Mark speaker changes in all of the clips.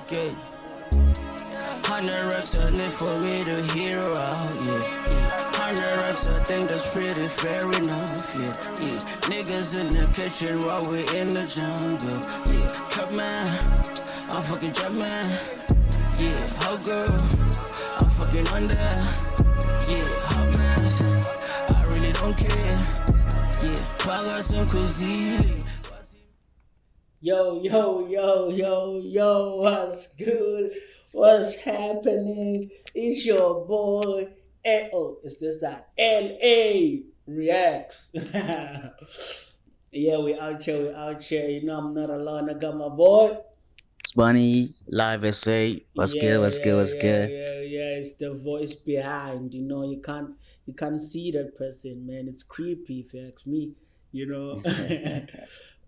Speaker 1: Okay. 100 racks a night for me to hear out, yeah. 100 racks, I think that's pretty fair enough, yeah. Niggas in the kitchen while we in the jungle, yeah. Trap man, I'm fucking trap man, yeah. How girl, I'm fucking on that, yeah. Hot mess, I really don't care, yeah. Pagas and cuisine.
Speaker 2: Yo, what's good? What's happening? It's your boy. It's this LA Reacts. Yeah, we out here. You know, I'm not alone. I got my boy.
Speaker 3: It's Bunny, live SA. What's good? What's good? What's good?
Speaker 2: Yeah. It's the voice behind. You know, you can't see that person, man. It's creepy if you ask me. You know,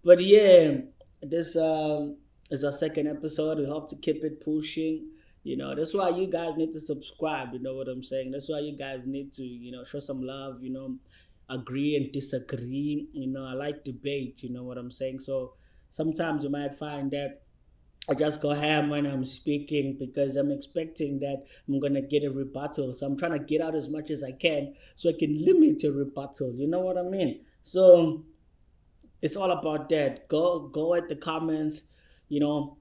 Speaker 2: but yeah. This is our second episode. We hope to keep it pushing. You know, that's why you guys need to subscribe. You know what I'm saying? That's why you guys need to, show some love, agree and disagree. You know, I like debate, you know what I'm saying? So sometimes you might find that I just go ham when I'm speaking because I'm expecting that I'm going to get a rebuttal. So I'm trying to get out as much as I can so I can limit a rebuttal. You know what I mean? So it's all about that. Go at the comments. You know,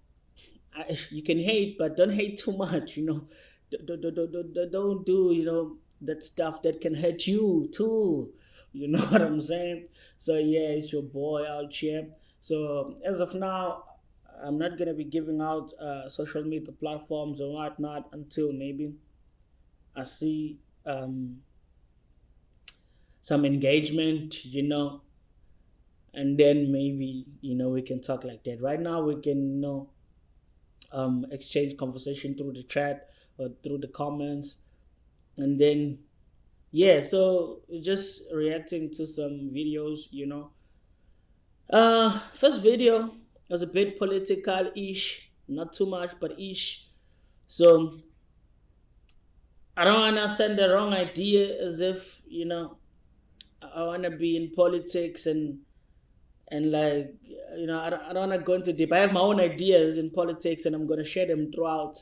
Speaker 2: you can hate, but don't hate too much. You know, don't do that stuff that can hurt you too. You know what I'm saying? So yeah, it's your boy out here. So as of now, I'm not gonna be giving out social media platforms or whatnot until maybe I see some engagement. And then maybe we can talk like that. Right now we can exchange conversation through the chat or through the comments, and then so just reacting to some videos. First video was a bit political-ish, not too much but ish. So I don't want to send the wrong idea as if I want to be in politics and like I don't want to go into deep. I have my own ideas in politics and I'm going to share them throughout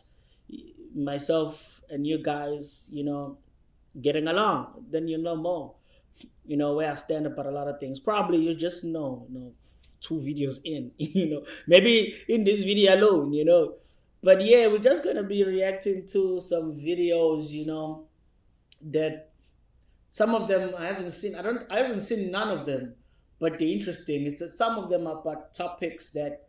Speaker 2: myself and you guys getting along. Then you know more where I stand about a lot of things. Probably you just know 2 videos in maybe in this video alone. But yeah, we're just going to be reacting to some videos that some of them I haven't seen. I haven't seen none of them. But the interesting is that some of them are about topics that,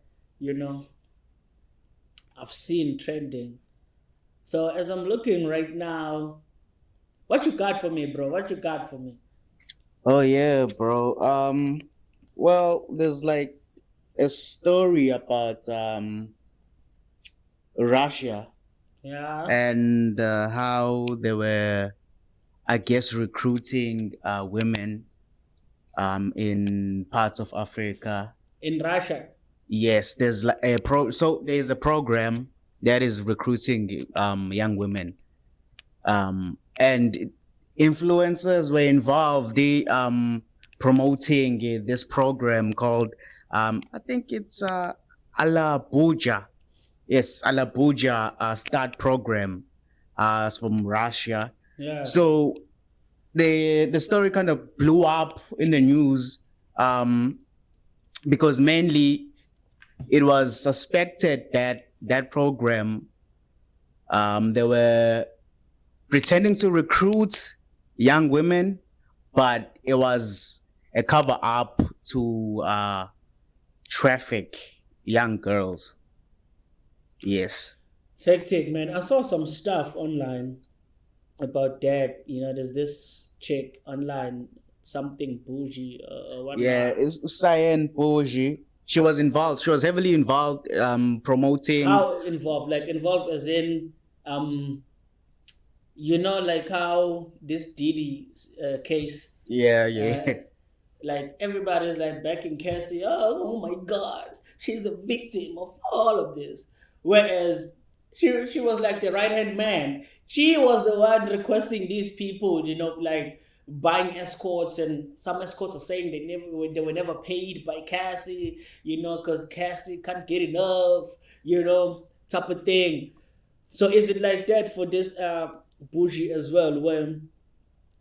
Speaker 2: I've seen trending. So as I'm looking right now, what you got for me, bro? What you got for me?
Speaker 3: Oh yeah, bro. Well, there's like a story about Russia
Speaker 2: Yeah.
Speaker 3: and how they were, I guess, recruiting women in parts of Africa.
Speaker 2: In Russia.
Speaker 3: Yes, there's like there's a program that is recruiting young women, and influencers were involved. They promoting this program called I think it's Ala Boujee. Yes, Ala Boujee start program from Russia.
Speaker 2: Yeah.
Speaker 3: So the story kind of blew up in the news because mainly it was suspected that that program they were pretending to recruit young women, but it was a cover up to traffic young girls. Yes.
Speaker 2: Take, man. I saw some stuff online about that. There's this chick online, something Boujee or whatnot.
Speaker 3: Yeah, it's Cyan Boujee. She was involved. She was heavily involved promoting.
Speaker 2: How involved? Like involved as in like how this Diddy case.
Speaker 3: Yeah.
Speaker 2: Like everybody's like backing Cassie. Oh my God, she's a victim of all of this. Whereas she was like the right hand man. She was the one requesting these people, like buying escorts, and some escorts are saying they were never paid by Cassie, because Cassie can't get enough, type of thing. So is it like that for this Boujee as well, when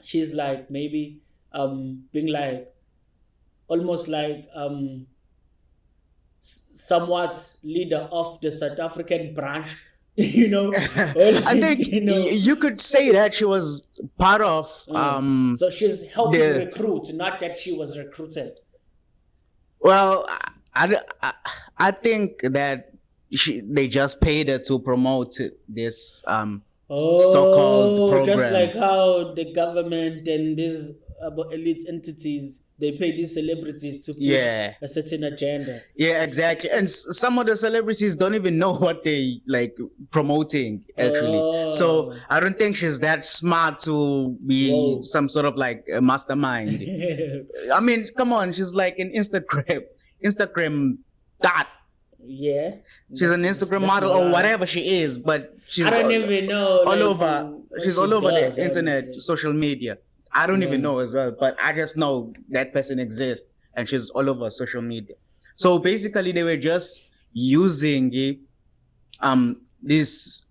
Speaker 2: she's like maybe being like almost like somewhat leader of the South African branch, you know, or
Speaker 3: I
Speaker 2: like,
Speaker 3: think
Speaker 2: you know,
Speaker 3: you could say that she was part of
Speaker 2: so she's helping
Speaker 3: the
Speaker 2: recruit, not that she was recruited.
Speaker 3: well, I think that they just paid her to promote this so-called
Speaker 2: Oh, just
Speaker 3: program.
Speaker 2: like how the government and these elite entities, they pay these celebrities to put
Speaker 3: Yeah.
Speaker 2: a certain agenda.
Speaker 3: Yeah, exactly. And some of the celebrities don't even know what they like promoting actually. So
Speaker 2: Oh,
Speaker 3: I don't think she's that smart to be
Speaker 2: whoa.
Speaker 3: some sort of like a mastermind. I mean, come on, she's like an Instagram dot.
Speaker 2: Yeah.
Speaker 3: She's an Instagram
Speaker 2: That's
Speaker 3: model
Speaker 2: not
Speaker 3: or
Speaker 2: lie.
Speaker 3: whatever she is, but she's
Speaker 2: I don't even know
Speaker 3: all
Speaker 2: like,
Speaker 3: over.
Speaker 2: what
Speaker 3: She's
Speaker 2: she
Speaker 3: all over
Speaker 2: does,
Speaker 3: the internet,
Speaker 2: honestly.
Speaker 3: social media. I don't even
Speaker 2: Yeah.
Speaker 3: know as well, but I just know that person exists and she's all over social media. So basically, they were just using these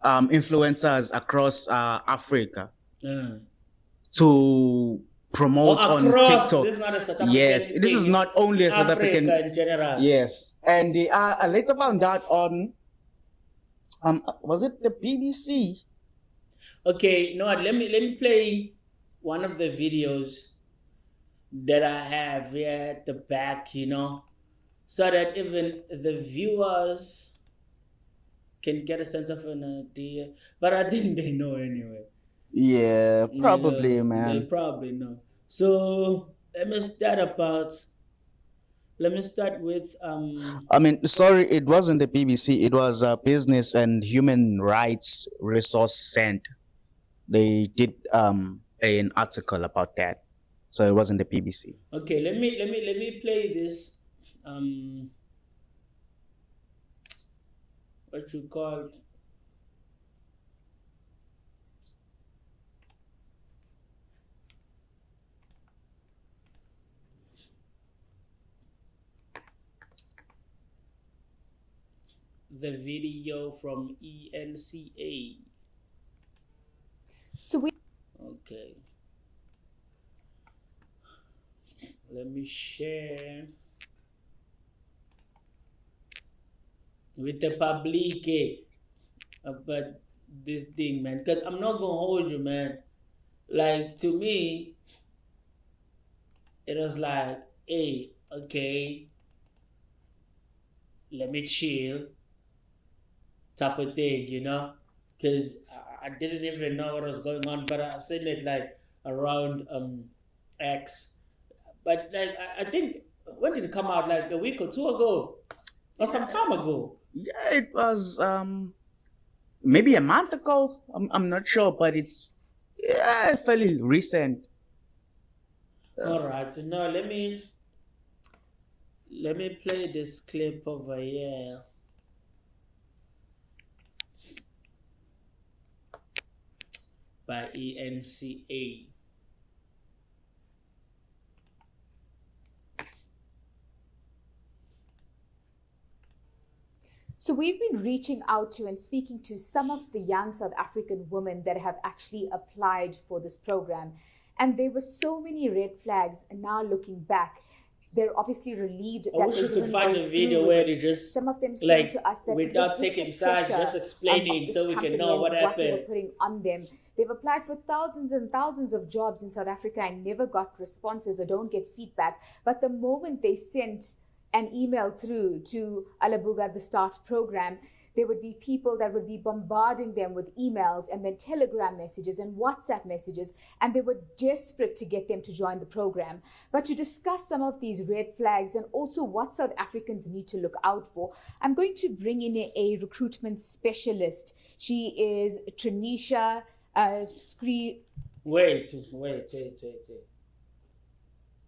Speaker 3: influencers across Africa to promote
Speaker 2: Oh,
Speaker 3: on
Speaker 2: across.
Speaker 3: TikTok.
Speaker 2: This is not a South African
Speaker 3: Yes, this
Speaker 2: thing,
Speaker 3: is
Speaker 2: it's
Speaker 3: not only a South
Speaker 2: Africa
Speaker 3: African.
Speaker 2: in general.
Speaker 3: Yes, and they are later found out on was it the BBC?
Speaker 2: Okay, you know what? Let me play one of the videos that I have here at the back, you know, so that even the viewers can get a sense of an idea. But I think they know anyway.
Speaker 3: Yeah,
Speaker 2: You
Speaker 3: probably,
Speaker 2: know,
Speaker 3: man.
Speaker 2: they probably know. So let me start with
Speaker 3: I mean, sorry, it wasn't the BBC. It was Business and Human Rights Resource Center. They did an article about that, so it wasn't the BBC.
Speaker 2: okay, let me play this what you call the video from ENCA.
Speaker 4: So we
Speaker 2: Okay. Let me share with the public about this thing, man. Because I'm not gonna hold you, man. Like, to me, it was like, hey, okay, let me chill, type of thing, you know? Because I didn't even know what was going on, but I seen it like around X. But like, I think, when did it come out? Like a week or two ago? Or some time ago?
Speaker 3: Yeah, it was maybe a month ago. I'm not sure, but it's fairly recent.
Speaker 2: Alright, so now let me play this clip over here. By ENCA.
Speaker 4: So we've been reaching out to and speaking to some of the young South African women that have actually applied for this program. And there were so many red flags. And now looking back, they're obviously relieved
Speaker 2: I
Speaker 4: that
Speaker 2: wish
Speaker 4: they
Speaker 2: you could
Speaker 4: didn't
Speaker 2: find
Speaker 4: go
Speaker 2: a video
Speaker 4: through
Speaker 2: where
Speaker 4: with
Speaker 2: they
Speaker 4: it.
Speaker 2: just,
Speaker 4: Some of them saying
Speaker 2: like,
Speaker 4: to us that it
Speaker 2: without
Speaker 4: was just
Speaker 2: taking
Speaker 4: the
Speaker 2: sides,
Speaker 4: pressure
Speaker 2: just
Speaker 4: of
Speaker 2: explaining
Speaker 4: this
Speaker 2: so we can
Speaker 4: company
Speaker 2: know
Speaker 4: and
Speaker 2: what
Speaker 4: they were
Speaker 2: happened.
Speaker 4: putting on them. They've applied for thousands and thousands of jobs in South Africa and never got responses or don't get feedback. But the moment they sent an email through to Alabuga, the START program, there would be people that would be bombarding them with emails and then Telegram messages and WhatsApp messages, and they were desperate to get them to join the program. But to discuss some of these red flags and also what South Africans need to look out for, I'm going to bring in a recruitment specialist. She is Trinisha
Speaker 2: Wait.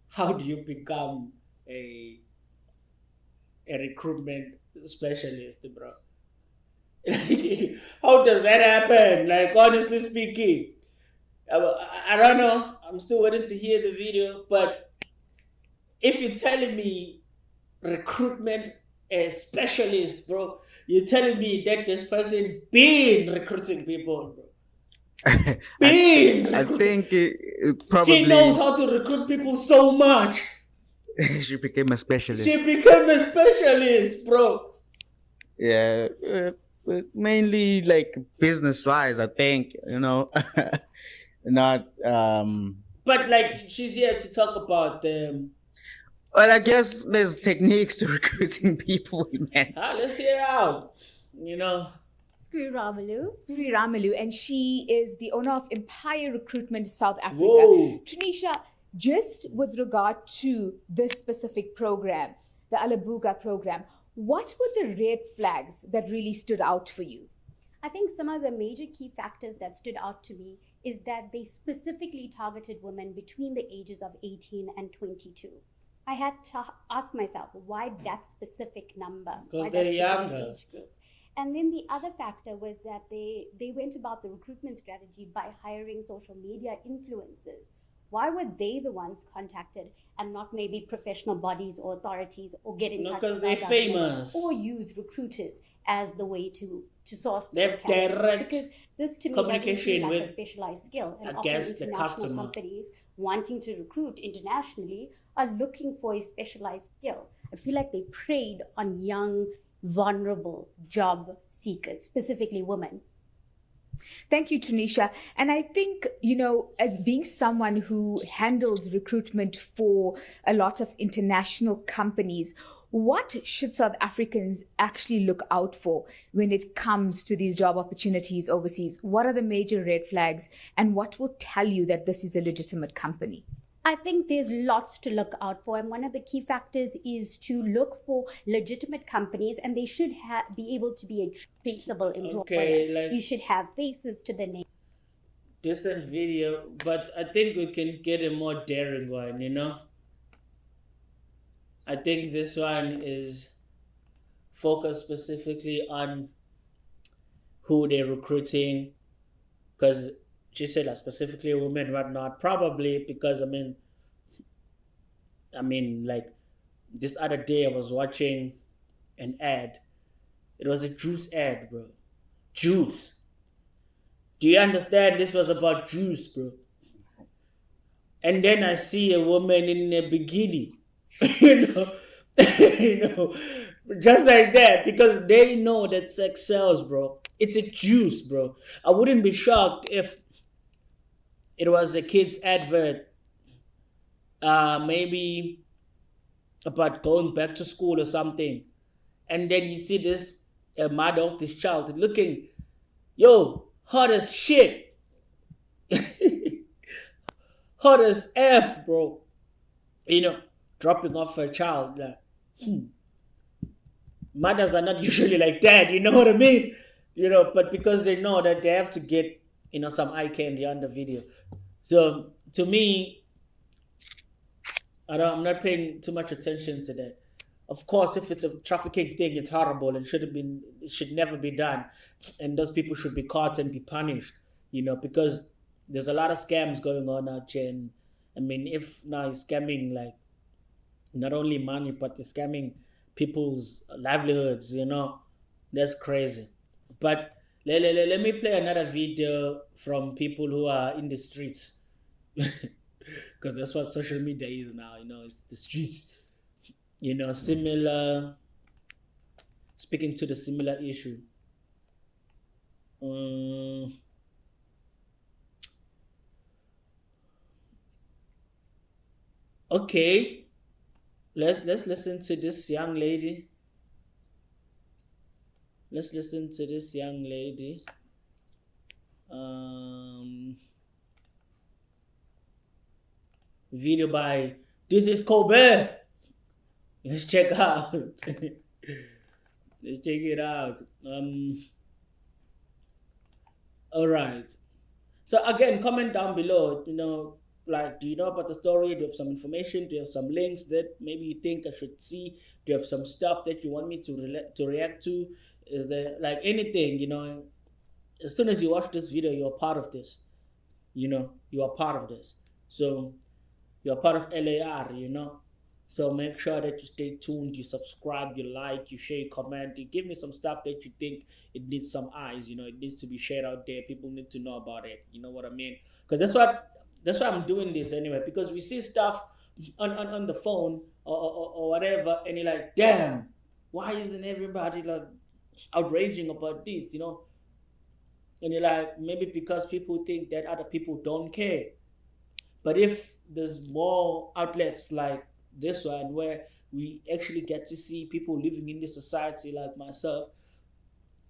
Speaker 2: How do you become a recruitment specialist, bro? How does that happen? Like, honestly speaking, I don't know. I'm still waiting to hear the video. But if you're telling me recruitment a specialist, bro. You're telling me that this person been recruiting people, bro.
Speaker 3: I,
Speaker 2: Been
Speaker 3: I
Speaker 2: recruiting.
Speaker 3: think it
Speaker 2: She knows
Speaker 3: probably
Speaker 2: how to recruit people so much.
Speaker 3: she became a specialist.
Speaker 2: She became a specialist, bro.
Speaker 3: Yeah, mainly like business wise, I think, not
Speaker 2: But like, she's here to talk about them.
Speaker 3: well, I guess there's techniques to recruiting people, man.
Speaker 2: Let's hear her out. You know,
Speaker 4: Sri Ramalu, and she is the owner of Empire Recruitment South Africa.
Speaker 2: Whoa.
Speaker 4: Tanisha, just with regard to this specific program, the Alabuga program, what were the red flags that really stood out for you?
Speaker 5: I think some of the major key factors that stood out to me is that they specifically targeted women between the ages of 18 and 22. I had to ask myself, why that specific number?
Speaker 2: Because
Speaker 5: Why
Speaker 2: they're
Speaker 5: that specific
Speaker 2: younger.
Speaker 5: age group? And then the other factor was that they went about the recruitment strategy by hiring social media influencers. Why were they the ones contacted and not maybe professional bodies or authorities, or get in
Speaker 2: No,
Speaker 5: touch
Speaker 2: because
Speaker 5: with
Speaker 2: they're
Speaker 5: our government,
Speaker 2: famous.
Speaker 5: or use recruiters as the way to source
Speaker 2: They
Speaker 5: those
Speaker 2: have
Speaker 5: candidates?
Speaker 2: direct
Speaker 5: Because this to me
Speaker 2: communication
Speaker 5: doesn't seem like a
Speaker 2: with,
Speaker 5: specialized skill, and
Speaker 2: I
Speaker 5: often
Speaker 2: guess, the
Speaker 5: international
Speaker 2: customer.
Speaker 5: companies wanting to recruit internationally are looking for a specialized skill. I feel like they preyed on young, vulnerable job seekers, specifically women.
Speaker 4: Thank you, Tanisha. And I think, as being someone who handles recruitment for a lot of international companies, what should South Africans actually look out for when it comes to these job opportunities overseas? What are the major red flags, and what will tell you that this is a legitimate company?
Speaker 5: I think there's lots to look out for, and one of the key factors is to look for legitimate companies, and they should be able to be a traceable employer.
Speaker 2: Okay, like,
Speaker 5: you should have faces to the name.
Speaker 2: decent video, but I think we can get a more daring one, I think this one is focused specifically on who they're recruiting, because she said like specifically women, whatnot. Probably because I mean, like, this other day I was watching an ad. It was a juice ad, bro. Juice. Do you understand? This was about juice, bro. And then I see a woman in a bikini, you know, just like that, because they know that sex sells, bro. It's a juice, bro. I wouldn't be shocked if it was a kid's advert, maybe about going back to school or something, and then you see this mother of this child looking, hot as shit, hot as F, bro. Dropping off her child. Like, mothers are not usually like that, you know what I mean? But because they know that they have to get, some eye candy on the video. So to me, I'm not paying too much attention to that. Of course, if it's a trafficking thing, it's horrible and it should never be done. And those people should be caught and be punished, because there's a lot of scams going on out here. And if now you're scamming, like, not only money, but you're scamming people's livelihoods, that's crazy. But let me play another video from people who are in the streets. Because that's what social media is now, it's the streets. Speaking to the similar issue. Okay, let's listen to this young lady. Video by This Is Kobe. Let's check out. Let's check it out. All right. So again, comment down below. Like, do you know about the story? Do you have some information? Do you have some links that maybe you think I should see? Do you have some stuff that you want me to react to? Is there like anything? As soon as you watch this video, you're part of this. You are part of this. So you're part of LAR. So make sure that you stay tuned, you subscribe, you like, you share, you comment, you give me some stuff that you think it needs some eyes. It needs to be shared out there. People need to know about it. You know what I mean? Because that's why I'm doing this anyway. Because we see stuff on the phone or whatever, and you're like, damn, why isn't everybody like outraging about this? And you're like, maybe because people think that other people don't care. But if there's more outlets like this one where we actually get to see people living in this society like myself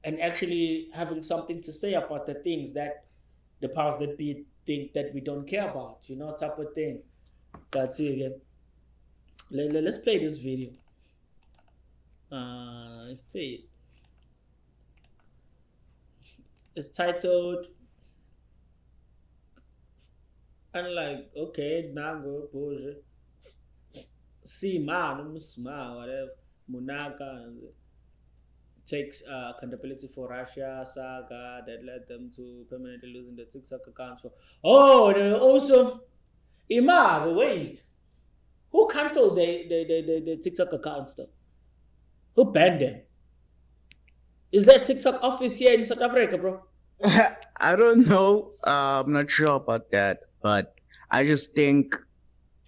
Speaker 2: and actually having something to say about the things that the powers that be think that we don't care about, type of thing. That's it again. Let's play this video. Let's play it. It's titled, and like, okay, Nango, Boujee. See, man, smile, whatever. Munaka takes accountability for Russia saga that led them to permanently losing the TikTok accounts for. Oh, also, Imag, wait. Who canceled the TikTok accounts though? Who banned them? Is there a TikTok office here in South Africa, bro?
Speaker 3: I don't know. I'm not sure about that, but I just think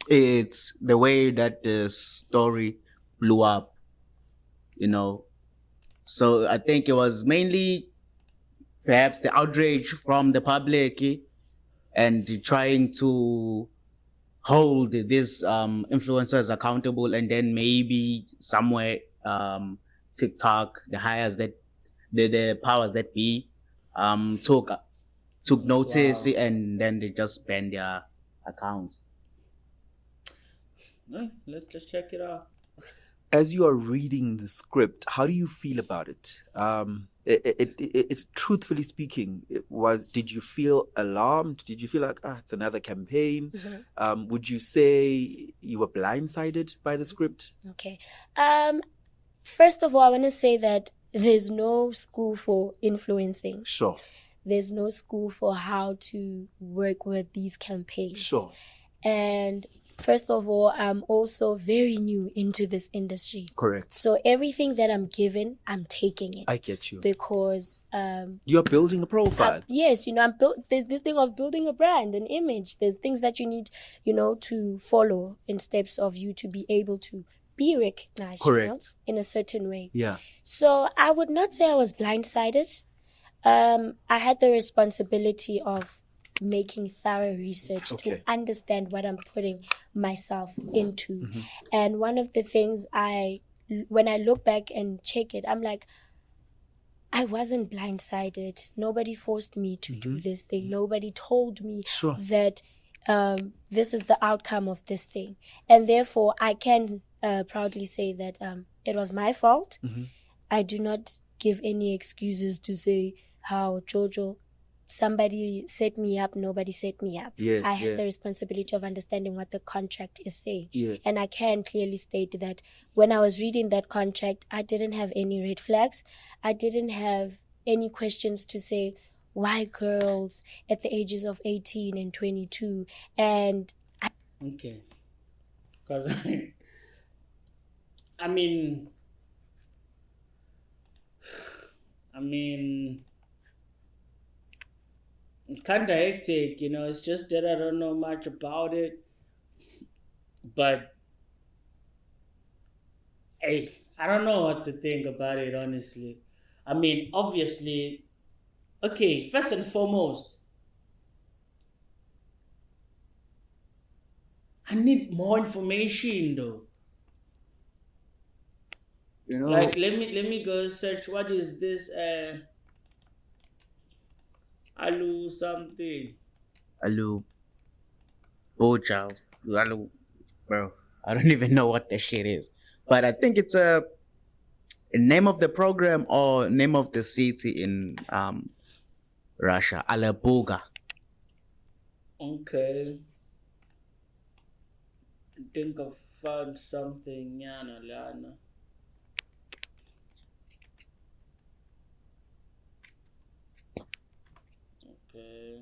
Speaker 3: it's the way that the story blew up, So I think it was mainly perhaps the outrage from the public and trying to hold these influencers accountable, and then maybe somewhere TikTok, the powers that be took notice,
Speaker 2: Wow.
Speaker 3: and then they just banned their accounts.
Speaker 2: Let's just check it out.
Speaker 6: As you are reading the script, how do you feel about it? Truthfully speaking, did you feel alarmed? Did you feel like, it's another campaign? Would you say you were blindsided by the script?
Speaker 7: Okay. First of all, I want to say that there's no school for influencing.
Speaker 6: Sure.
Speaker 7: There's no school for how to work with these campaigns.
Speaker 6: Sure.
Speaker 7: And first of all, I'm also very new into this industry.
Speaker 6: Correct.
Speaker 7: So everything that I'm given, I'm taking it.
Speaker 6: I get you.
Speaker 7: Because
Speaker 6: you're building a profile.
Speaker 7: Yes, there's this thing of building a brand, an image. There's things that you need, to follow in steps of you to be able to be recognized.
Speaker 6: Correct.
Speaker 7: In a certain way.
Speaker 6: Yeah.
Speaker 7: So I would not say I was blindsided. I had the responsibility of making thorough research to understand what I'm putting myself into.
Speaker 6: Mm-hmm.
Speaker 7: And one of the things when I look back and check it, I'm like, I wasn't blindsided. Nobody forced me to do this thing. Nobody told me that this is the outcome of this thing. And therefore, I can proudly say that it was my fault. I do not give any excuses to say how Jojo, somebody set me up, nobody set me up. I had the responsibility of understanding what the contract is saying. And I can clearly state that when I was reading that contract, I didn't have any red flags. I didn't have any questions to say, why girls at the ages of 18 and 22? And
Speaker 2: okay. Because, I mean, it's kind of hectic, it's just that I don't know much about it. But, hey, I don't know what to think about it, honestly. I mean, obviously, okay, first and foremost, I need more information, though. Like, let me go search. What is this? Alu something.
Speaker 3: Alu. Boujee. Alu. Bro, I don't even know what that shit is. But I think it's a name of the program or name of the city in Russia. Alabuga.
Speaker 2: Okay. I think I found something. Yana, Lana. Okay.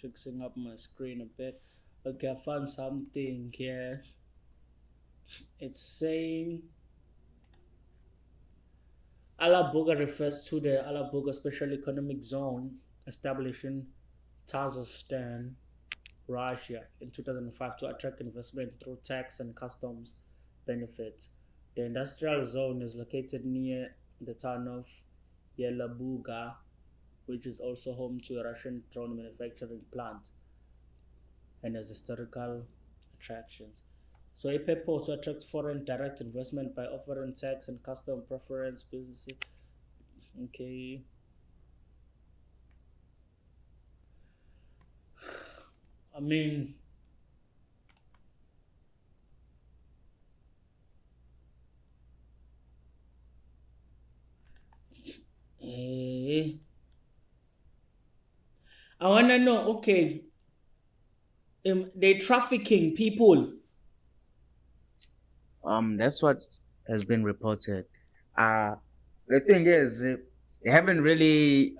Speaker 2: fixing up my screen a bit. Okay, I found something here. It's saying Alabuga refers to the Alabuga Special Economic Zone established in Kazakhstan, Russia in 2005 to attract investment through tax and customs benefits. The industrial zone is located near the town of Yelabuga, which is also home to a Russian drone manufacturing plant and has historical attractions. So EPEP also attracts foreign direct investment by offering tax and custom preference businesses. Okay. I mean, I want to know, okay, they trafficking people.
Speaker 3: That's what has been reported. The thing is, they haven't really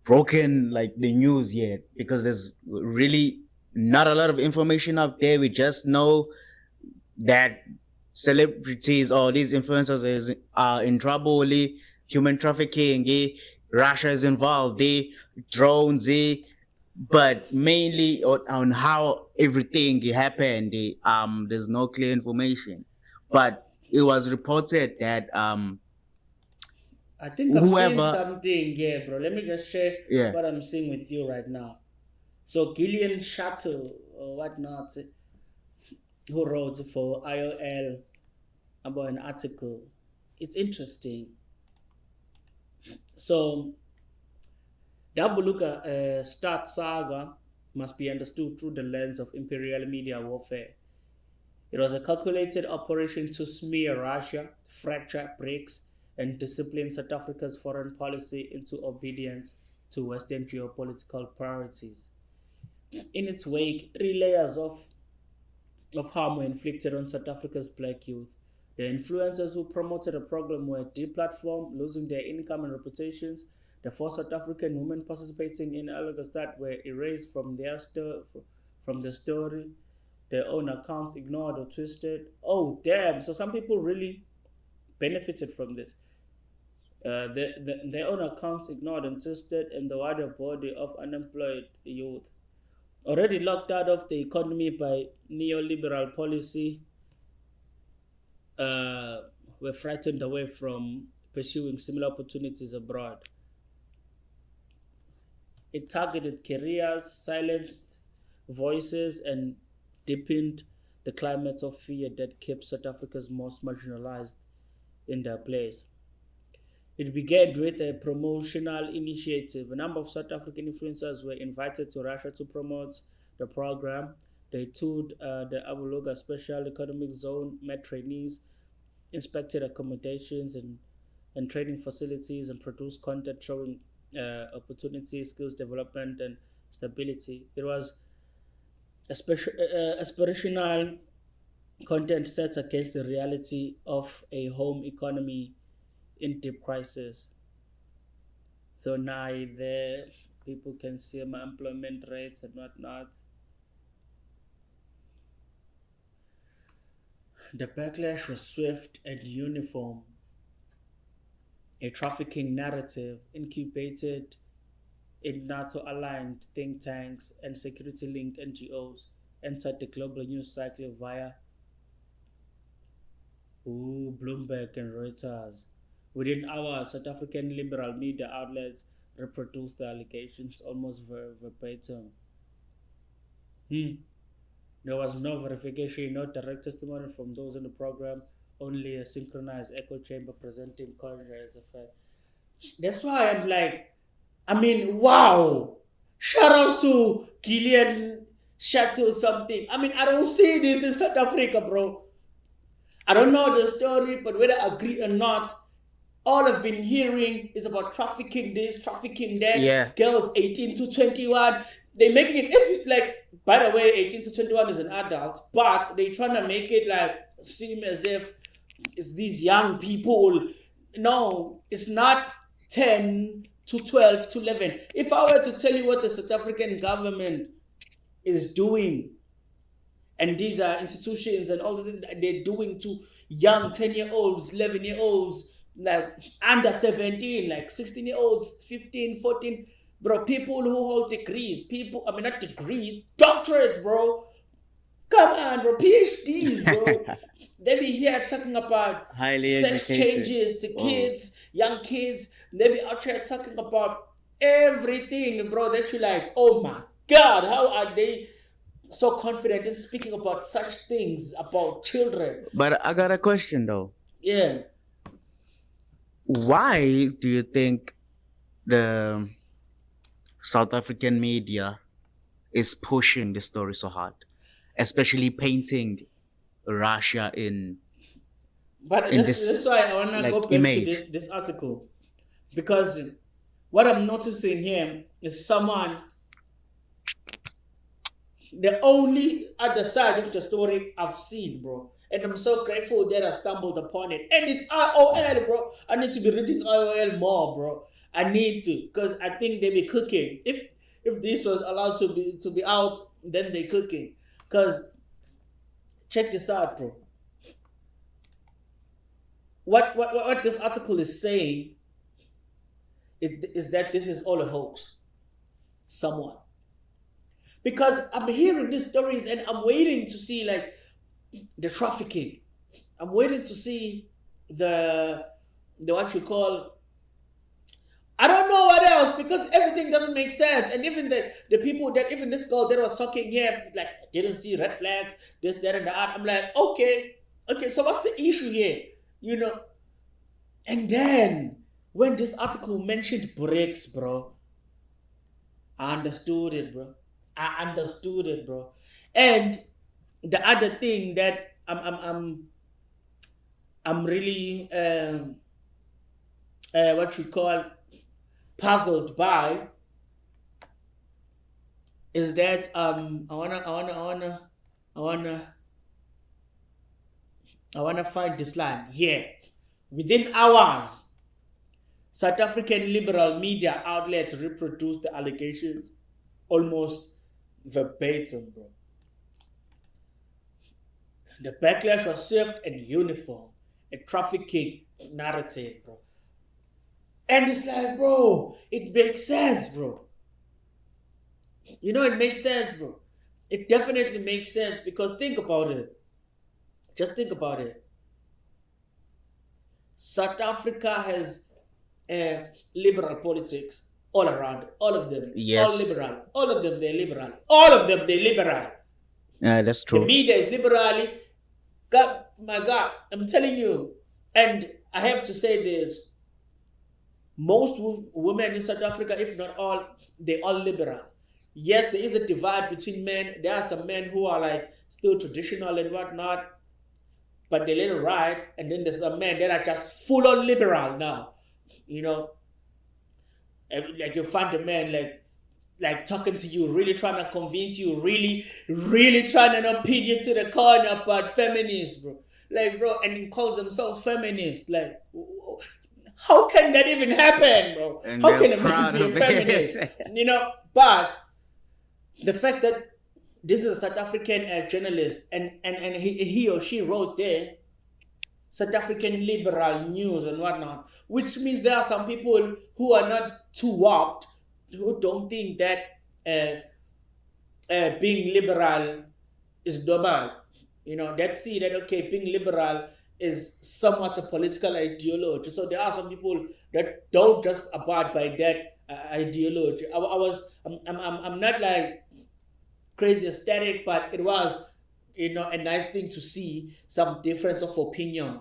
Speaker 3: broken like the news yet because there's really not a lot of information out there. We just know that celebrities or these influencers are in trouble. Human trafficking, Russia is involved, drones, but mainly on how everything happened. There's no clear information, but it was reported that
Speaker 2: I think I'm seeing
Speaker 3: whoever,
Speaker 2: something here, bro. Let me just share
Speaker 3: yeah,
Speaker 2: what I'm seeing with you right now. So Gillian Shuttle or whatnot, who wrote for IOL about an article. It's interesting. So the Abuluka Start saga must be understood through the lens of imperial media warfare. It was a calculated operation to smear Russia, fracture BRICS, and discipline South Africa's foreign policy into obedience to Western geopolitical priorities. In its wake, 3 layers of harm were inflicted on South Africa's black youth. The influencers who promoted the program were deplatformed, losing their income and reputations. The 4 South African women participating in Alagastad were erased from the story. Their own accounts ignored or twisted. Oh, damn. So some people really benefited from this. Their own accounts ignored and twisted, and the wider body of unemployed youth, already locked out of the economy by neoliberal policy, were frightened away from pursuing similar opportunities abroad. It targeted careers, silenced voices, and deepened the climate of fear that kept South Africa's most marginalized in their place. It began with a promotional initiative. A number of South African influencers were invited to Russia to promote the program. They toured the Abuluga Special Economic Zone, met trainees, inspected accommodations and training facilities, and produced content showing opportunity, skills development, and stability. It was aspirational content set against the reality of a home economy in deep crisis. So now the people can see my employment rates and whatnot. The backlash was swift and uniform. A trafficking narrative incubated in NATO-aligned think tanks and security-linked NGOs entered the global news cycle via Bloomberg and Reuters. Within hours, South African liberal media outlets reproduced the allegations almost verbatim. There was no verification, no direct testimony from those in the program, only a synchronized echo chamber presenting contrary as a fact. That's why I'm like, wow! Shout out to Gillian Shuttle something. I don't see this in South Africa, bro. I don't know the story, but whether I agree or not, all I've been hearing is about trafficking this, trafficking that.
Speaker 3: Yeah.
Speaker 2: Girls 18 to 21. They're making it, by the way, 18 to 21 is an adult, but they're trying to make it seem as if it's these young people. No, it's not 10 to 12 to 11. If I were to tell you what the South African government is doing, and these are institutions and all this they're doing to young 10-year-olds, 11-year-olds, like under 17, like 16-year-olds, 15, 14, bro, people who hold degrees, not degrees, doctorates, bro. Come on, bro, PhDs, bro. They be here talking about
Speaker 3: Highly
Speaker 2: sex
Speaker 3: educated.
Speaker 2: changes to kids, young kids. They be out here talking about everything, bro, that you're like, oh my God, how are they so confident in speaking about such things about children?
Speaker 3: But I got a question though.
Speaker 2: Yeah.
Speaker 3: Why do you think the South African media is pushing the story so hard, especially painting Russia in
Speaker 2: But
Speaker 3: in
Speaker 2: that's why I want to
Speaker 3: like,
Speaker 2: go back
Speaker 3: image.
Speaker 2: to this article. Because what I'm noticing here is the only other side of the story I've seen, bro. And I'm so grateful that I stumbled upon it. And it's IOL, bro. I need to be reading IOL more, bro. I need to, because I think they be cooking. If this was allowed to be out, then they cooking. Because check this out, bro. What this article is saying is that this is all a hoax. Somewhat. Because I'm hearing these stories and I'm waiting to see like the trafficking. I'm waiting to see the what you call, I don't know what else, because everything doesn't make sense. And even the people that, even this girl that was talking here, like, didn't see red flags, this, that, and that. I'm like, okay, so what's the issue here? You know? And then when this article mentioned bricks, bro, I understood it, bro. And the other thing that I'm really what you call puzzled by is that I wanna find this line here. Within hours, South African liberal media outlets reproduced the allegations almost verbatim, bro. The backlash was served in uniform, a trafficking narrative, bro. And it's like, bro, it makes sense, bro. You know, it makes sense, bro. It definitely makes sense, because think about it. Just think about it. South Africa has liberal politics all around, all of them.
Speaker 3: Yes.
Speaker 2: All liberal. All of them, they're liberal. All of them, they're liberal.
Speaker 3: That's true.
Speaker 2: The media is liberally. God, my God, I'm telling you. And I have to say this. Most women in South Africa, if not all, they're all liberal. Yes, there is a divide between men. There are some men who are like still traditional and whatnot, but they let it ride. And then there's some men that are just full on liberal now. You know, like you find a man like talking to you, really trying to convince you, really trying to pin you to the corner about feminists, bro. Like, bro, and he calls themselves feminists. Like, how can that even happen, bro?
Speaker 3: And
Speaker 2: how can
Speaker 3: they're
Speaker 2: a man
Speaker 3: proud
Speaker 2: be a
Speaker 3: of
Speaker 2: feminist?
Speaker 3: it.
Speaker 2: You know, but the fact that this is a South African journalist and he or she wrote there, South African liberal news and whatnot, which means there are some people who are not too warped, who don't think that being liberal is normal. You know, that see that, okay, being liberal is somewhat a political ideology. So there are some people that don't just abide by that ideology. I'm not like crazy ecstatic, but it was, you know, a nice thing to see some difference of opinion.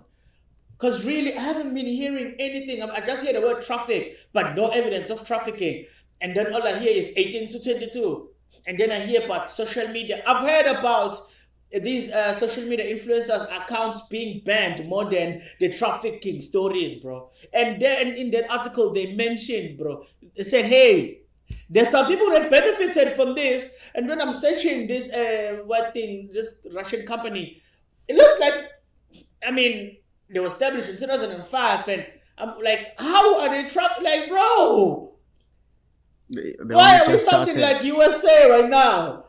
Speaker 2: Because really, I haven't been hearing anything. I just hear the word traffic, but no evidence of trafficking. And then all I hear is 18 to 22. And then I hear about social media. I've heard about these social media influencers accounts being banned more than the trafficking stories, bro. And then in that article they mentioned, bro, they said, hey, there's some people that benefited from this. And when I'm searching this this Russian company, it looks like, I mean, they were established in 2005, and I'm like, how are they like, bro?
Speaker 3: They
Speaker 2: Why
Speaker 3: only
Speaker 2: are we
Speaker 3: just
Speaker 2: something
Speaker 3: started.
Speaker 2: like USA right now?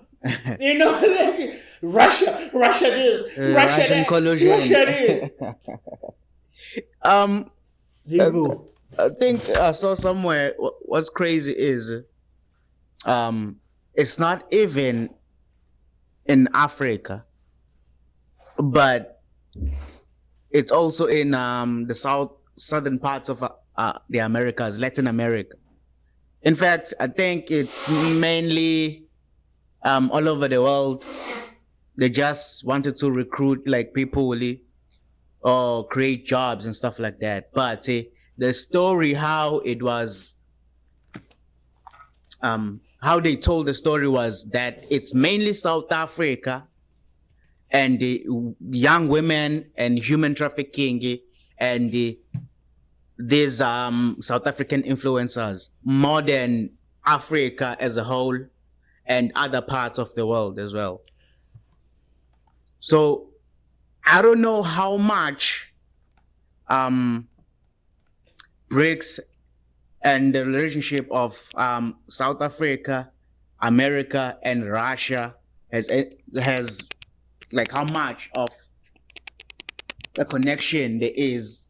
Speaker 2: You know, like Russia this, Russia
Speaker 3: Russian
Speaker 2: that,
Speaker 3: collusion.
Speaker 2: Russia this. Hebrew.
Speaker 3: I think I saw somewhere what's crazy is it's not even in Africa, but it's also in the southern parts of the Americas, Latin America. In fact, I think it's mainly all over the world. They just wanted to recruit like people really or create jobs and stuff like that. But the story, how it was, how they told the story was that it's mainly South Africa and the young women and human trafficking and these South African influencers more than Africa as a whole and other parts of the world as well. So I don't know how much BRICS and the relationship of South Africa, America, and Russia has like how much of a connection there is.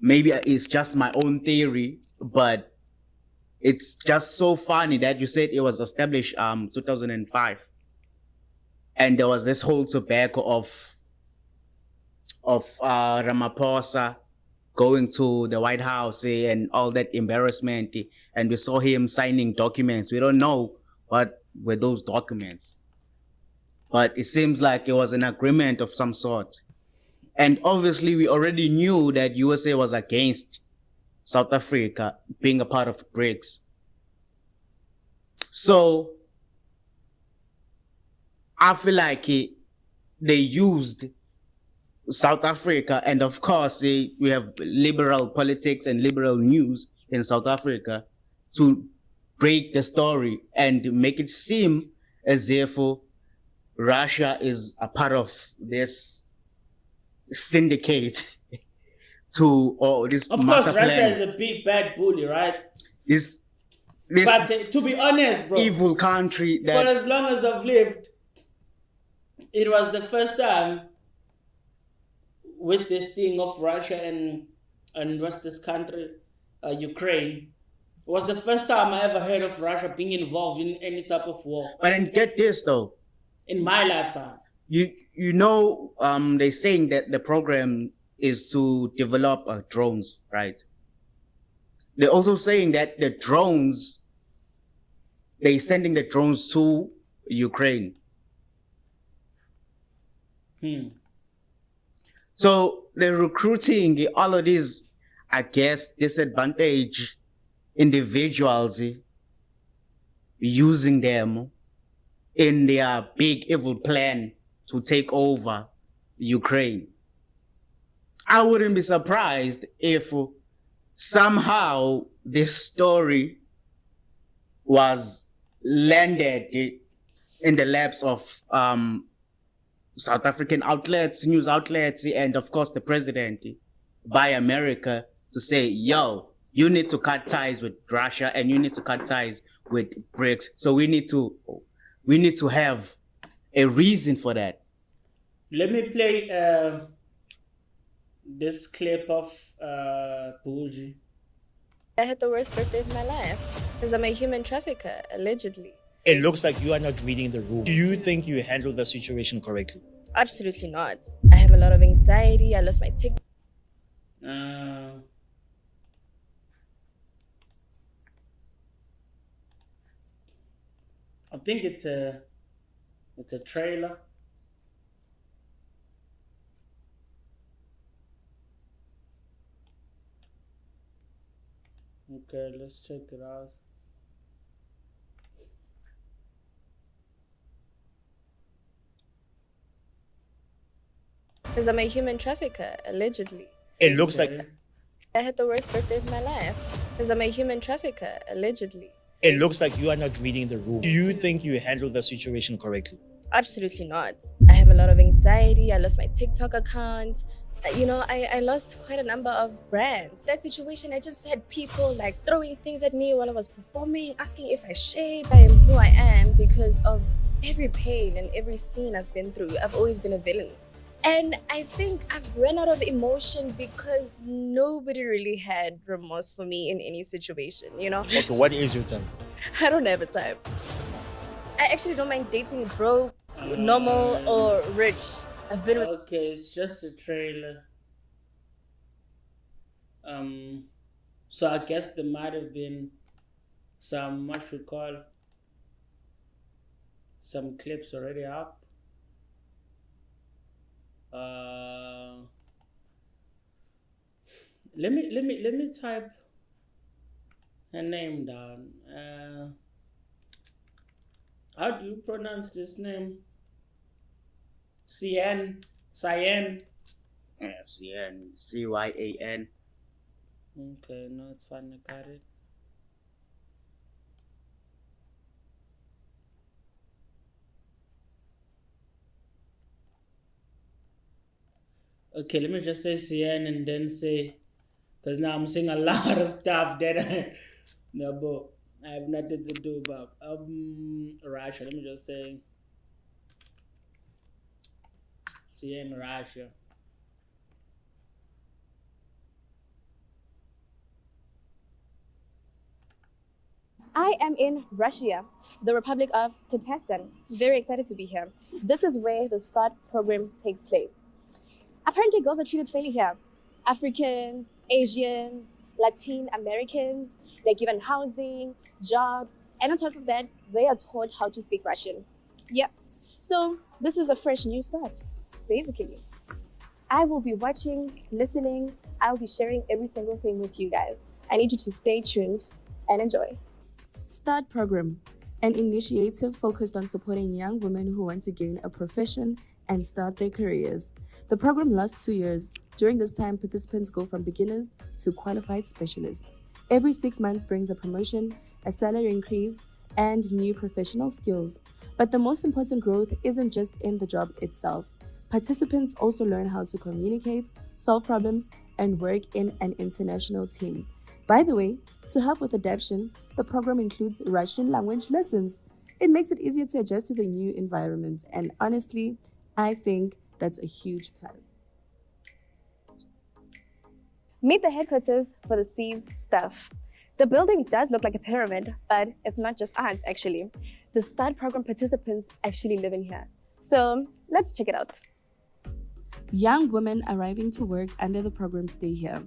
Speaker 3: Maybe it's just my own theory, but it's just so funny that you said it was established 2005, and there was this whole tobacco of Ramaphosa going to the White House and all that embarrassment, and we saw him signing documents. We don't know what were those documents, but it seems like it was an agreement of some sort. And obviously, we already knew that USA was against South Africa being a part of BRICS. So I feel like they used South Africa, and of course, we have liberal politics and liberal news in South Africa to break the story and make it seem as if Russia is a part of this syndicate this
Speaker 2: Of
Speaker 3: master
Speaker 2: course, Russia
Speaker 3: plan.
Speaker 2: is a big bad bully, right?
Speaker 3: This
Speaker 2: But to be honest, bro,
Speaker 3: evil country
Speaker 2: for
Speaker 3: that
Speaker 2: as long as I've lived, it was the first time with this thing of Russia and what's this country, Ukraine. It was the first time I ever heard of Russia being involved in any type of war
Speaker 3: But then get this though,
Speaker 2: in my lifetime.
Speaker 3: you know they're saying that the program is to develop drones, right? They're also saying that the drones, they're sending the drones to Ukraine. So they're recruiting all of these, I guess, disadvantaged individuals, using them in their big evil plan to take over Ukraine. I wouldn't be surprised if somehow this story was landed in the laps of South African outlets, news outlets, and of course the president by America to say, yo, you need to cut ties with Russia and you need to cut ties with BRICS. So we need to have a reason for that.
Speaker 2: Let me play this clip of Boujee.
Speaker 8: I had the worst birthday of my life because I'm a human trafficker, allegedly.
Speaker 9: It looks like you are not reading the room. Do you think you handled the situation correctly?
Speaker 8: Absolutely not. I have a lot of anxiety. I lost my ticket.
Speaker 2: I think it's a trailer. Okay, let's check it out.
Speaker 8: Because I'm a human trafficker, allegedly.
Speaker 9: It looks like
Speaker 8: I had the worst birthday of my life because I'm a human trafficker, allegedly.
Speaker 9: it looks like you are not reading the room. Do you think you handled the situation correctly?
Speaker 8: Absolutely not. I have a lot of anxiety. I lost my TikTok account. You know, I lost quite a number of brands. That situation, I just had people like throwing things at me while I was performing, asking if I shaved. I am who I am because of every pain and every scene I've been through. I've always been a villain. And I think I've run out of emotion because nobody really had remorse for me in any situation, you know?
Speaker 9: Also, what is your type?
Speaker 8: I don't have a type. I actually don't mind dating broke, normal, or rich. I've been with
Speaker 2: Okay, it's just a trailer. So I guess there might have been some, what you call, some clips already up. Let me type her name down. How do you pronounce this name? Cyan. Cyan.
Speaker 3: Cyan. Cyan.
Speaker 2: Okay, no, it's fine. I got it. Okay, let me just say Cyan and then say, because now I'm seeing a lot of stuff that no, but I have nothing to do about. Russia. Let me just say Cyan Russia.
Speaker 10: I am in Russia, the Republic of Tatarstan. Very excited to be here. This is where the START program takes place. Apparently, girls are treated fairly here. Africans, Asians, Latin Americans, they're given housing, jobs, and on top of that, they are taught how to speak Russian. Yep. So, this is a fresh new start, basically. I will be watching, listening, I'll be sharing every single thing with you guys. I need you to stay tuned and enjoy.
Speaker 11: START program, an initiative focused on supporting young women who want to gain a profession and start their careers. The program lasts 2 years. During this time, participants go from beginners to qualified specialists. Every 6 months brings a promotion, a salary increase, and new professional skills. But the most important growth isn't just in the job itself. Participants also learn how to communicate, solve problems, and work in an international team. By the way, to help with adaptation, the program includes Russian language lessons. It makes it easier to adjust to the new environment, and honestly, I think that's a huge plus.
Speaker 10: Meet the headquarters for the C's staff. The building does look like a pyramid, but it's not just us, actually. The START program participants actually live in here. So let's check it out.
Speaker 11: Young women arriving to work under the program stay here.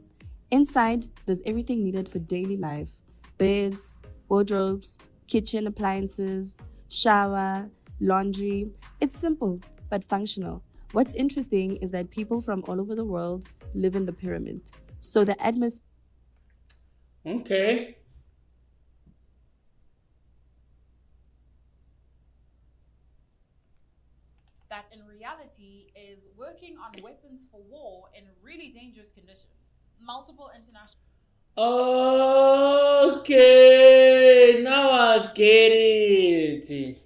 Speaker 11: Inside, there's everything needed for daily life: beds, wardrobes, kitchen appliances, shower, laundry. It's simple, but functional. What's interesting is that people from all over the world live in the pyramid. So the atmosphere.
Speaker 2: Okay.
Speaker 12: That in reality is working on weapons for war in really dangerous conditions. Multiple international.
Speaker 2: Okay, now I get it.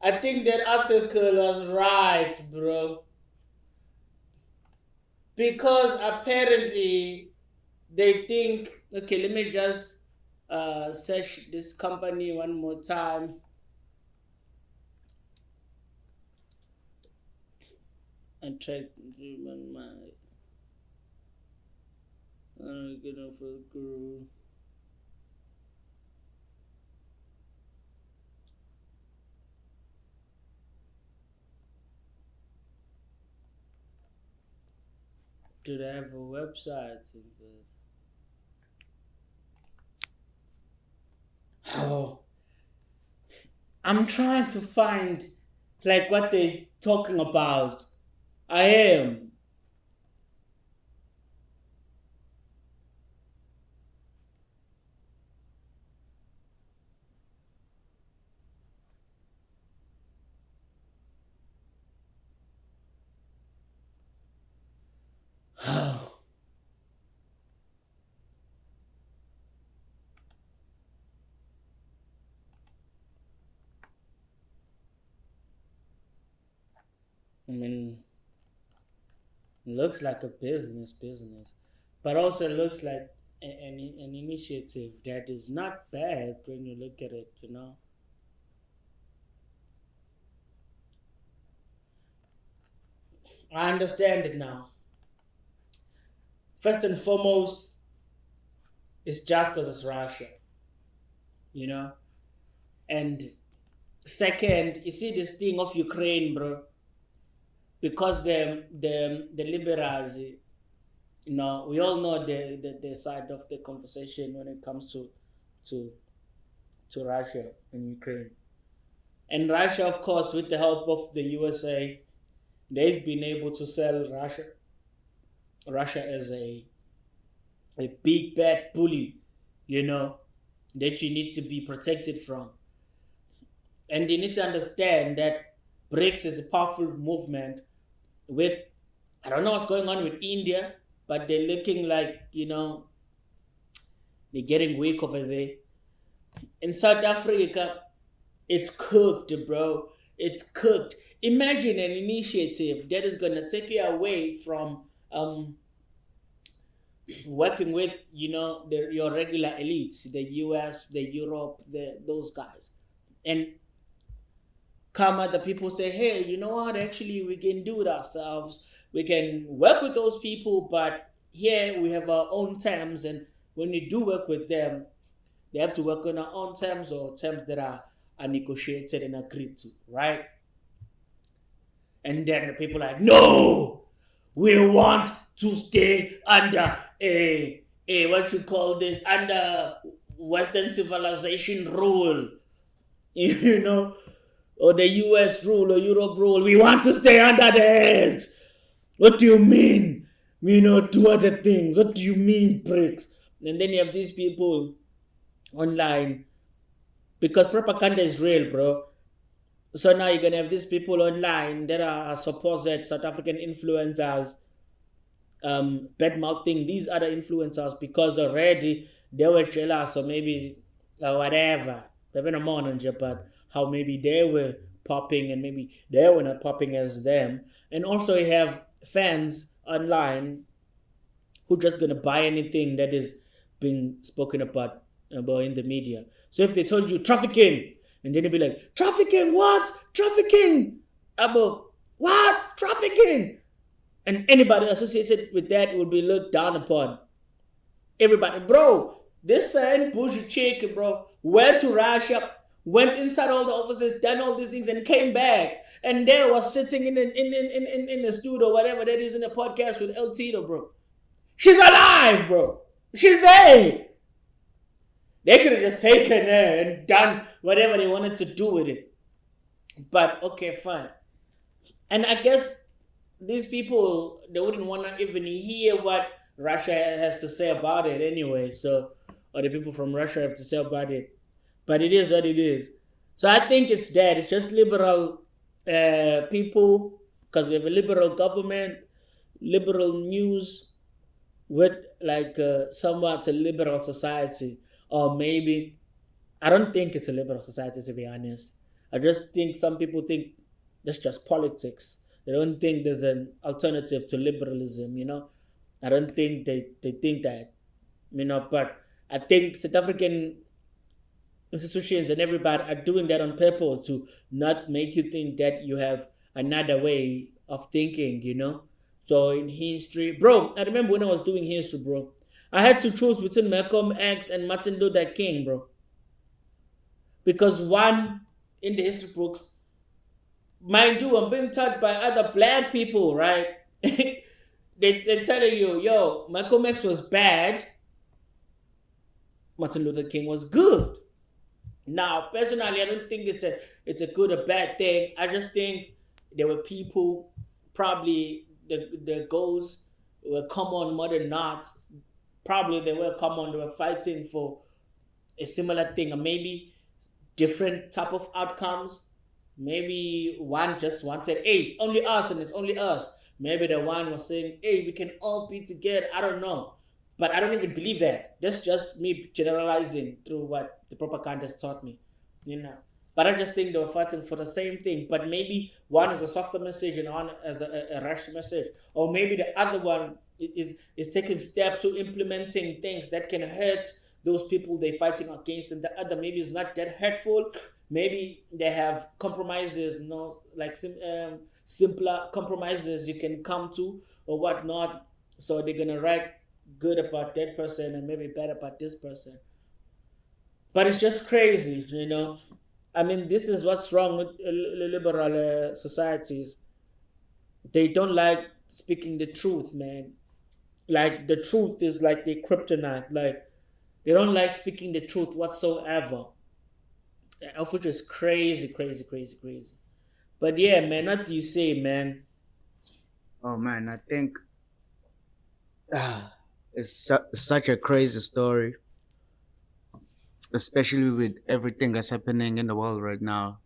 Speaker 2: I think that article was right, bro. Because apparently they think, okay, let me just search this company one more time. And try to remember my good enough for the guru. Do they have a website? Oh, I'm trying to find like what they're talking about. I am. I mean, Looks like a business, but also looks like an initiative that is not bad when you look at it, you know. I understand it now. First and foremost, it's just because it's Russia, you know. And second, you see this thing of Ukraine, bro, because the liberals, you know, we all know the side of the conversation when it comes to to Russia and Ukraine. And Russia, of course, with the help of the USA, they've been able to sell Russia as a big bad bully, you know, that you need to be protected from. And you need to understand that BRICS is a powerful movement with, I don't know what's going on with India, but they're looking like, you know, they're getting weak over there. In South Africa, it's cooked, bro. It's cooked. Imagine an initiative that is gonna take you away from working with, you know, your regular elites, the US, the Europe, those guys, and come other people say, hey, you know what? Actually, we can do it ourselves. We can work with those people, but here we have our own terms, and when we do work with them, they have to work on our own terms or terms that are negotiated and agreed to, right? And then the people are like, no, we want to stay under a what you call this, under Western civilization rule, you know, or the US rule or Europe rule. We want to stay under that. What do you mean? You know, do other things. What do you mean, BRICS? And then you have these people online, because propaganda is real, bro. So now you're gonna have these people online that are supposed South African influencers, bad mouthing these other influencers because already they were jealous or maybe whatever. They've been a morning, but how maybe they were popping and maybe they were not popping as them. And also you have fans online who just gonna buy anything that is being spoken about in the media. So if they told you trafficking, and then you'd be like, trafficking what? Trafficking about what? Trafficking. And anybody associated with that will be looked down upon. Everybody, bro, this same Boujee chick, bro, went to Russia, went inside all the offices, done all these things, and came back. And there was sitting in the studio, whatever that is, in a podcast with El Tito, bro. She's alive, bro. She's there. They could have just taken her and done whatever they wanted to do with it. But okay, fine. And I guess these people, they wouldn't want to even hear what Russia has to say about it anyway. So, or the people from Russia have to say about it. But it is what it is. So I think it's that. It's just liberal people, because we have a liberal government, liberal news, with like somewhat a liberal society. Or maybe, I don't think it's a liberal society, to be honest. I just think some people think that's just politics. They don't think there's an alternative to liberalism, you know. I don't think they think that, you know. But I think South African institutions and everybody are doing that on purpose to not make you think that you have another way of thinking, you know. So in history, bro, I remember when I was doing history, bro, I had to choose between Malcolm X and Martin Luther King, bro. Because one, in the history books, mind you, I'm being taught by other black people, right? They're telling you, yo, Malcolm X was bad, Martin Luther King was good. Now, personally, I don't think it's a good or bad thing. I just think there were people, probably the goals were common more than not. Probably they were common, they were fighting for a similar thing, or maybe different type of outcomes. Maybe one just wanted, hey, it's only us and it's only us. Maybe the one was saying, hey, we can all be together. I don't know. But I don't even believe that. That's just me generalizing through what the propaganda has taught me, you know. But I just think they were fighting for the same thing. But maybe one is a softer message and one is a rash message. Or maybe the other one is taking steps to implementing things that can hurt those people they're fighting against. And the other maybe is not that hurtful. Maybe they have compromises, like simpler compromises you can come to or whatnot. So they're going to write good about that person and maybe bad about this person. But it's just crazy, I mean, this is what's wrong with liberal societies. They don't like speaking the truth, man. Like, the truth is like the kryptonite. Like, they don't like speaking the truth whatsoever. Which is crazy, crazy, crazy, crazy. But yeah, man, what do you say, man?
Speaker 3: Oh, man, I think it's such a crazy story. Especially with everything that's happening in the world right now.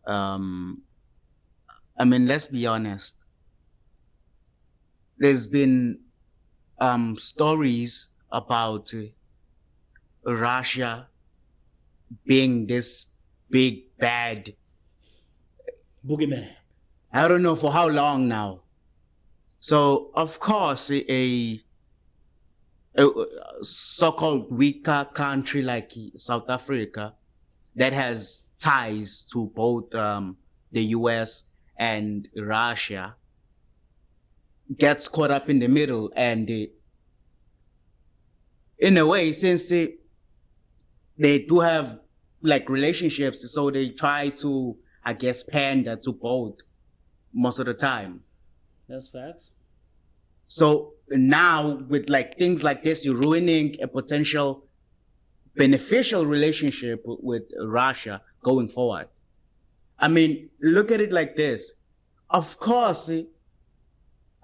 Speaker 3: I mean, let's be honest. There's been stories about Russia being this big bad
Speaker 2: boogeyman.
Speaker 3: I don't know for how long now. So, of course, a so-called weaker country like South Africa that has ties to both the US and Russia gets caught up in the middle. And in a way, since they do have like relationships, so they try to, I guess, pander to both most of the time.
Speaker 2: That's facts.
Speaker 3: So now with like things like this, you're ruining a potential beneficial relationship with Russia going forward. I mean, look at it like this. Of course,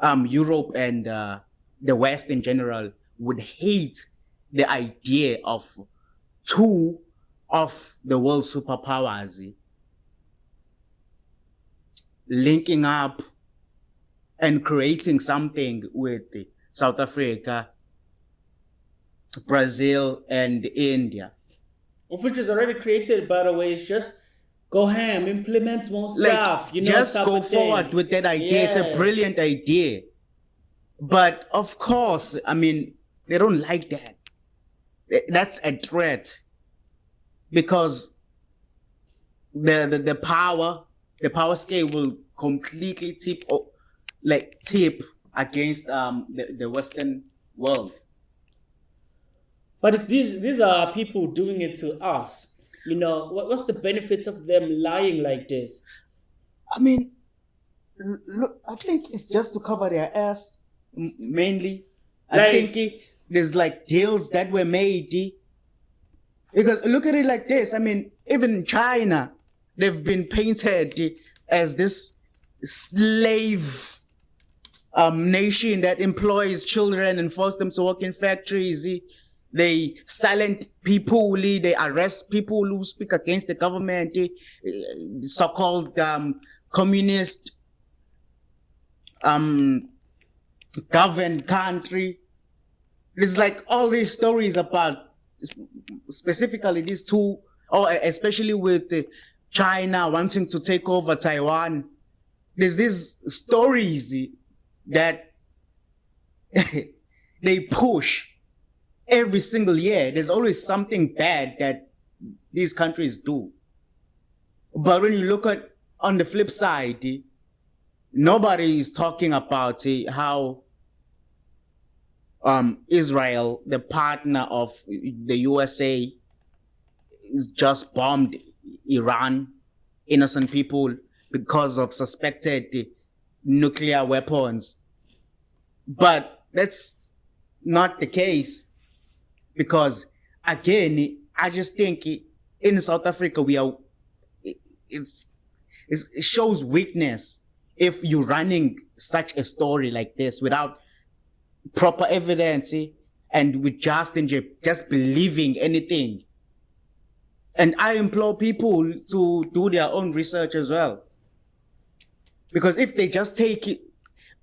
Speaker 3: Europe and the West in general would hate the idea of two of the world superpowers linking up and creating something with South Africa, Brazil, and India.
Speaker 2: Which is already created, by the way. It's just go ham, implement more stuff.
Speaker 3: Just go forward with that idea. Yeah. It's a brilliant idea. But of course, I mean, they don't like that. That's a threat. Because the power scale will completely tip against the Western world.
Speaker 2: But these are people doing it to us. What's the benefits of them lying like this?
Speaker 3: I mean, look, I think it's just to cover their ass, mainly. I think there's like deals that were made. Because look at it like this. I mean, even China, they've been painted as this slave nation that employs children and force them to work in factories. They silent people, they arrest people who speak against the government, so-called communist governed country. There's like all these stories about specifically these two, or especially with China wanting to take over Taiwan. There's these stories that they push every single year. There's always something bad that these countries do. But when you look at on the flip side, nobody is talking about how Israel, the partner of the USA, just bombed Iran, innocent people, because of suspected nuclear weapons. But that's not the case, because again, I just think in South Africa it shows weakness if you're running such a story like this without proper evidence and with just believing anything. And I implore people to do their own research as well. Because if they just take it,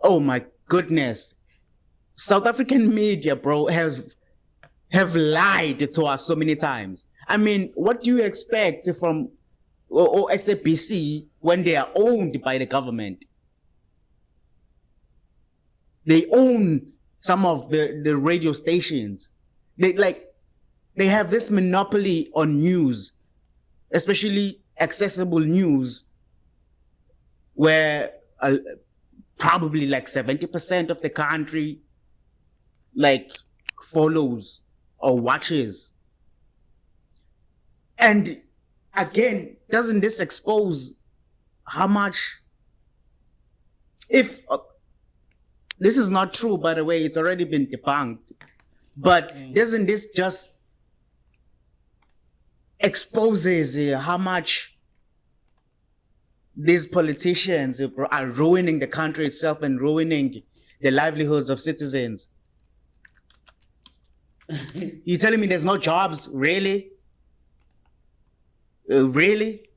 Speaker 3: oh my goodness, South African media, bro, have lied to us so many times. I mean, what do you expect from or SABC when they are owned by the government. They own some of the radio stations. They have this monopoly on news, especially accessible news, where probably like 70% of the country like follows or watches. And again, doesn't this expose how much, if this is not true, by the way, it's already been debunked, but doesn't this just exposes how much these politicians are ruining the country itself and ruining the livelihoods of citizens? You telling me there's no jobs? Really? Really?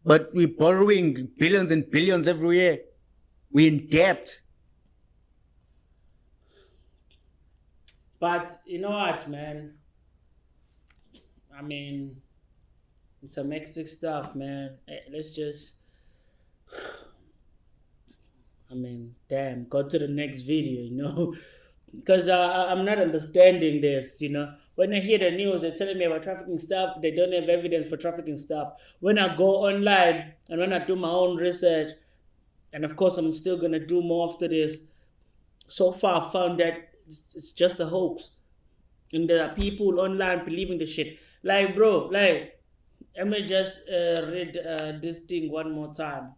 Speaker 3: But we're borrowing billions and billions every year. We're in debt.
Speaker 2: But you know what, man? I mean, it's some Mexican stuff, man. Let's just, I mean, damn, go to the next video, you know? Because I'm not understanding this, you know? When I hear the news, they're telling me about trafficking stuff. They don't have evidence for trafficking stuff. When I go online and when I do my own research, and of course I'm still going to do more after this, so far I found that it's just a hoax. And there are people online believing the shit. Like, bro, like, let me just read this thing one more time.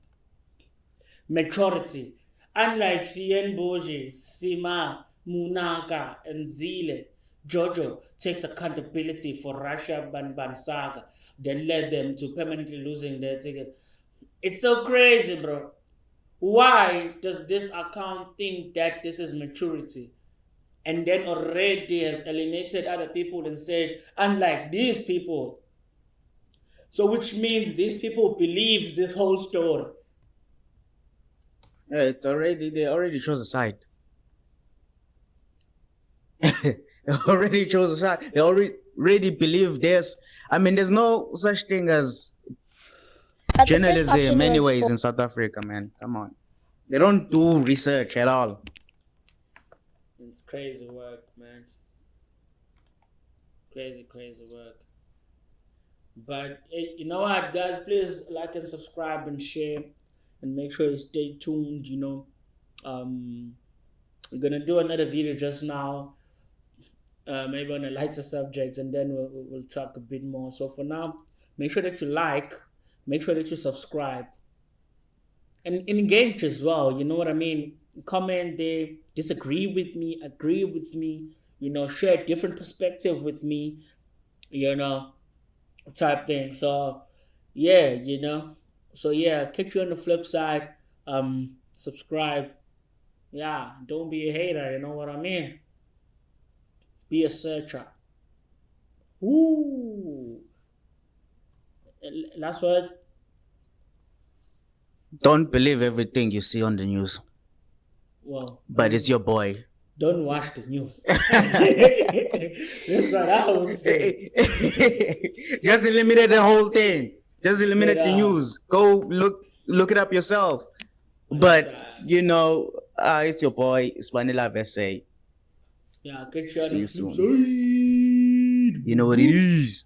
Speaker 2: Majority. Unlike Cyan, Boujee, Sima, Munaka, and Zile, Jojo takes accountability for Russia Banban saga, then led them to permanently losing their ticket. It's so crazy, bro. Why does this account think that this is maturity? And then already has alienated other people and said, unlike these people. So which means these people believes this whole story.
Speaker 3: Yeah, they already chose a side. They already chose a side. They already believe there's no such thing as journalism anyways in South Africa, man. Come on. They don't do research at all.
Speaker 2: It's crazy work, man. Crazy work. But you know what, guys? Please like and subscribe and share, and make sure you stay tuned. You know, we're gonna do another video just now, maybe on a lighter subject, and then we'll talk a bit more. So for now, make sure that you like, make sure that you subscribe, and engage as well. You know what I mean? Comment there, disagree with me, agree with me. You know, share a different perspective with me. You know, type thing. So yeah, you know. So yeah, catch you on the flip side. Subscribe. Yeah, don't be a hater, you know what I mean? Be a searcher. Ooh. Last word.
Speaker 3: Don't believe everything you see on the news.
Speaker 2: Well,
Speaker 3: but it's your boy.
Speaker 2: Don't watch the news. That's what I would say.
Speaker 3: Just eliminate the whole thing. Just eliminate the news. Go look it up yourself. But you know, it's your boy, it's Vanilla Vese.
Speaker 2: Yeah, good shot.
Speaker 3: See you soon. You know what it is.